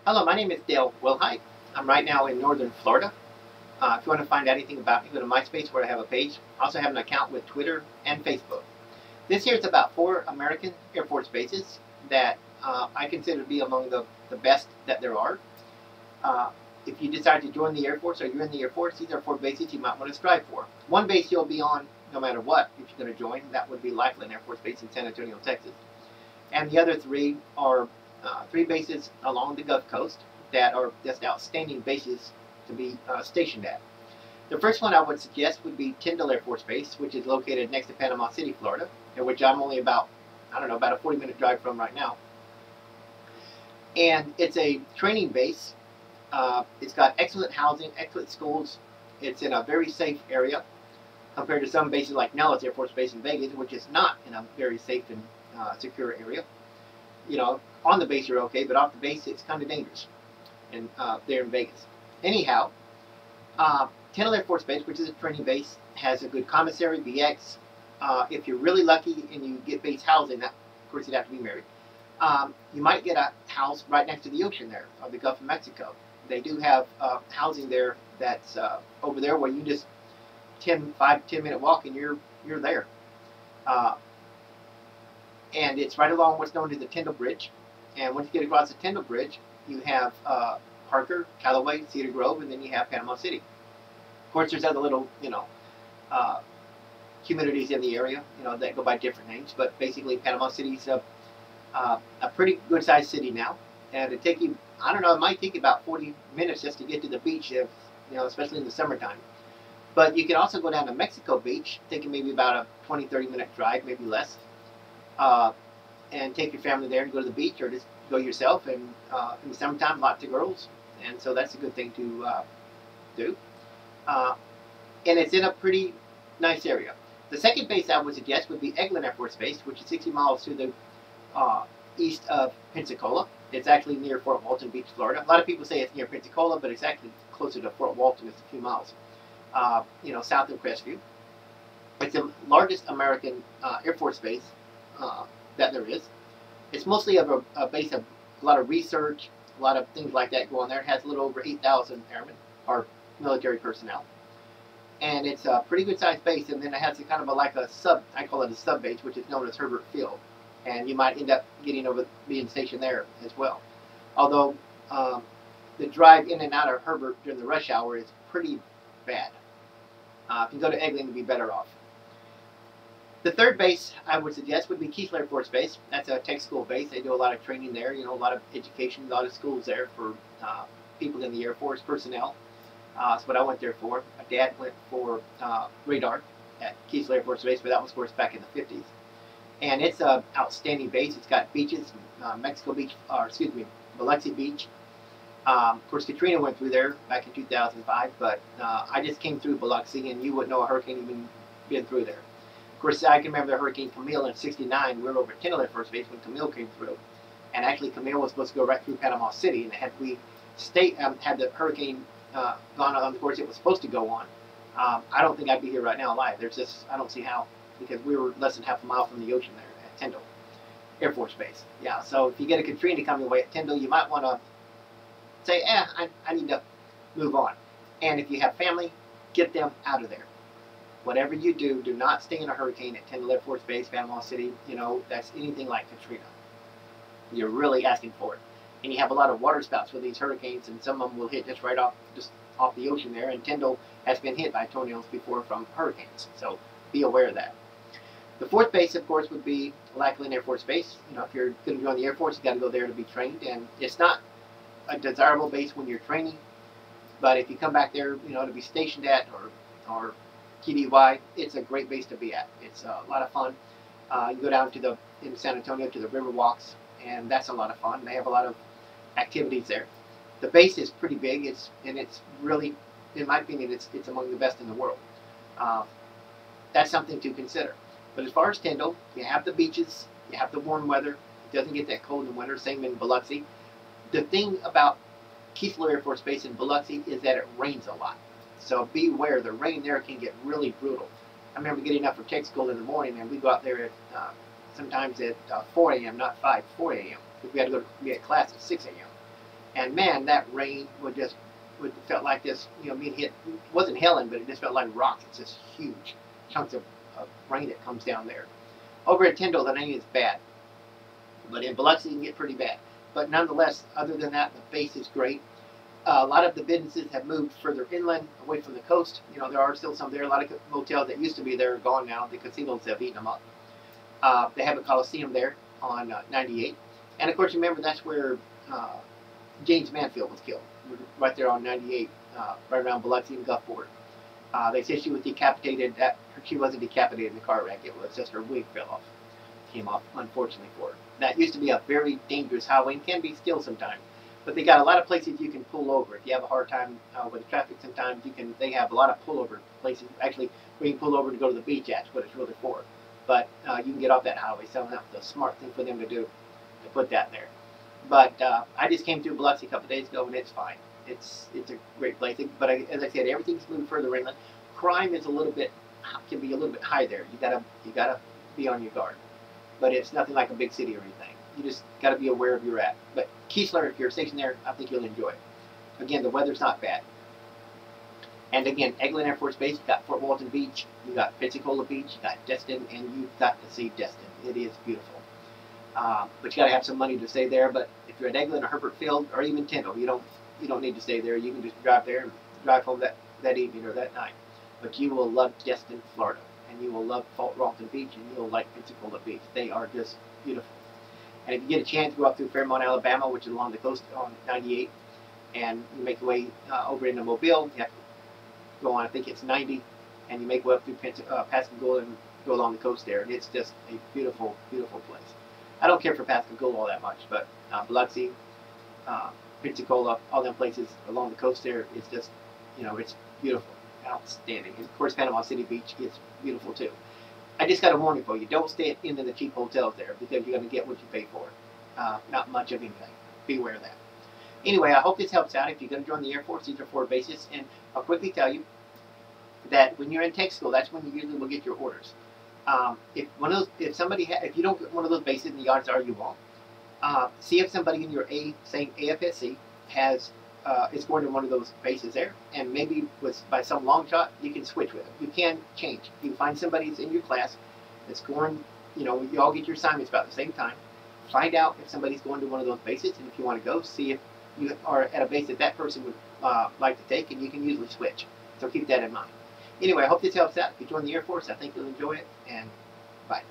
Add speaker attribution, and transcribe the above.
Speaker 1: Hello, my name is Dale Wilhite. I'm right now in northern Florida. If you want to find out anything about me, go to MySpace where I have a page. I also have an account with Twitter and Facebook. This here is about 4 American Air Force bases that I consider to be among the best that there are. Uh, if you decide to join the Air Force or you're in the Air Force, these are 4 bases you might want to strive for. One base you'll be on no matter what if you're going to join. That would be Lackland Air Force Base in San Antonio, Texas. And the other 3 are 3 bases along the Gulf Coast that are just outstanding bases to be stationed at. The first one I would suggest would be Tyndall Air Force Base, which is located next to Panama City, Florida, in which I'm only about a 40-minute drive from right now. And it's a training base. It's got excellent housing, excellent schools. It's in a very safe area compared to some bases like Nellis Air Force Base in Vegas, which is not in a very safe and secure area. You know, on the base you're okay, but off the base it's kind of dangerous. And there in Vegas. Anyhow, Tyndall Air Force Base, which is a training base, has a good commissary, BX. If you're really lucky and you get base housing, that, of course you'd have to be married, you might get a house right next to the ocean there, or the Gulf of Mexico. They do have housing there that's over there where you just 5-10 minute walk and you're there. And it's right along what's known as the Tyndall Bridge. And once you get across the Tyndall Bridge, you have Parker, Callaway, Cedar Grove, and then you have Panama City. Of course, there's other little, communities in the area, that go by different names. But basically, Panama City's a pretty good-sized city now. And it take you, it might take you about 40 minutes just to get to the beach, especially in the summertime. But you can also go down to Mexico Beach, taking maybe about a 20-30 minute drive, maybe less. And take your family there and go to the beach, or just go yourself. And in the summertime, lots of girls, and so that's a good thing to do. And it's in a pretty nice area. The second base I would suggest would be Eglin Air Force Base, which is 60 miles to the east of Pensacola. It's actually near Fort Walton Beach, Florida. A lot of people say it's near Pensacola, but it's actually closer to Fort Walton. It's a few miles, south of Crestview. It's the largest American Air Force base that there is. It's mostly of a base of a lot of research, a lot of things like that going there. It has a little over 8,000 airmen, or military personnel. And it's a pretty good sized base, and then it has kind of like a sub, I call it a sub base, which is known as Herbert Field. And you might end up being stationed there as well. Although the drive in and out of Herbert during the rush hour is pretty bad. If you go to Eglin, you'd be better off. The third base I would suggest would be Keesler Air Force Base. That's a tech school base. They do a lot of training there, a lot of education, a lot of schools there for people in the Air Force personnel. That's what I went there for. My dad went for radar at Keesler Air Force Base, but that was, of course, back in the 50s. And it's an outstanding base. It's got beaches, Biloxi Beach. Of course, Katrina went through there back in 2005, but I just came through Biloxi, and you wouldn't know a hurricane even been through there. Of course, I can remember the Hurricane Camille in '69. We were over at Tyndall Air Force Base when Camille came through. And actually, Camille was supposed to go right through Panama City. And had the hurricane gone on the course it was supposed to go on, I don't think I'd be here right now alive. I don't see how, because we were less than half a mile from the ocean there at Tyndall Air Force Base. Yeah, so if you get a Katrina coming your way at Tyndall, you might want to say, I need to move on. And if you have family, get them out of there. Whatever you do, do not stay in a hurricane at Tyndall Air Force Base, Panama City. That's anything like Katrina. You're really asking for it. And you have a lot of water spouts with these hurricanes, and some of them will hit just off the ocean there. And Tyndall has been hit by tornadoes before from hurricanes, so be aware of that. The fourth base, of course, would be Lackland Air Force Base. If you're going to join the Air Force, you got to go there to be trained, and it's not a desirable base when you're training. But if you come back there, to be stationed at or TDY, it's a great base to be at. It's a lot of fun. You go down in San Antonio to the river walks, and that's a lot of fun. They have a lot of activities there. The base is pretty big. It's really, in my opinion, it's among the best in the world. That's something to consider. But as far as Tyndall, you have the beaches, you have the warm weather. It doesn't get that cold in the winter. Same in Biloxi. The thing about Keesler Air Force Base in Biloxi is that it rains a lot. So beware, the rain there can get really brutal. I remember getting up for tech school in the morning, and we go out there at sometimes at 4 a.m., not 5, 4 a.m. Because we had to go to class at 6 a.m. And man, that rain would felt like this, being hit. It wasn't hailing, but it just felt like rocks. It's just huge chunks of rain that comes down there. Over at Tyndall, the rain is bad, but in Biloxi, it can get pretty bad. But nonetheless, other than that, the base is great. A lot of the businesses have moved further inland, away from the coast. There are still some there. A lot of motels that used to be there are gone now. The casinos have eaten them up. They have a Coliseum there on 98. And of course, remember that's where James Mansfield was killed, right there on 98, right around Biloxi and Gulfport. They say she was decapitated. She wasn't decapitated in the car wreck. It was just her wig fell off, came off, unfortunately for her. That used to be a very dangerous highway and can be still sometimes. But they got a lot of places you can pull over. If you have a hard time with traffic, sometimes you can. They have a lot of pullover places. Actually, where you can pull over to go to the beach. That's what it's really for. But you can get off that highway. So that's a smart thing for them to do, to put that there. But I just came through Biloxi a couple of days ago, and it's fine. It's a great place. But as I said, everything's moving further inland. Crime is can be a little bit high there. You gotta be on your guard. But it's nothing like a big city or anything. You just got to be aware of where you're at. But Keesler, if you're stationed there, I think you'll enjoy it. Again, the weather's not bad. And again, Eglin Air Force Base, you got Fort Walton Beach, you got Pensacola Beach, you got Destin, and you've got to see Destin. It is beautiful. But you got to have some money to stay there. But if you're at Eglin or Herbert Field or even Tyndall, you don't need to stay there. You can just drive there and drive home that evening or that night. But you will love Destin, Florida, and you will love Fort Walton Beach, and you'll like Pensacola Beach. They are just beautiful. And if you get a chance, go up through Fairmont, Alabama, which is along the coast on 98, and you make your way over into Mobile. You have to go on, I think it's 90, and you make your way up through Pascagoula and go along the coast there. And it's just a beautiful, beautiful place. I don't care for Pascagoula all that much, but Biloxi, Pensacola, all them places along the coast there, it's just, it's beautiful, outstanding. And of course, Panama City Beach is beautiful too. I just got a warning for you. Don't stay in the cheap hotels there because you're going to get what you pay for. Not much of anything. Beware of that. Anyway, I hope this helps out. If you're going to join the Air Force, these are 4 bases. And I'll quickly tell you that when you're in tech school, that's when you usually will get your orders. If you don't get one of those bases, and the odds are you won't, see if somebody in your same AFSC is going to one of those bases there, and maybe by some long shot, you can switch with them. You can change. You can find somebody that's in your class that's going, you all get your assignments about the same time. Find out if somebody's going to one of those bases, and if you want to go, see if you are at a base that person would like to take, and you can usually switch. So keep that in mind. Anyway, I hope this helps out. If you join the Air Force, I think you'll enjoy it, and bye.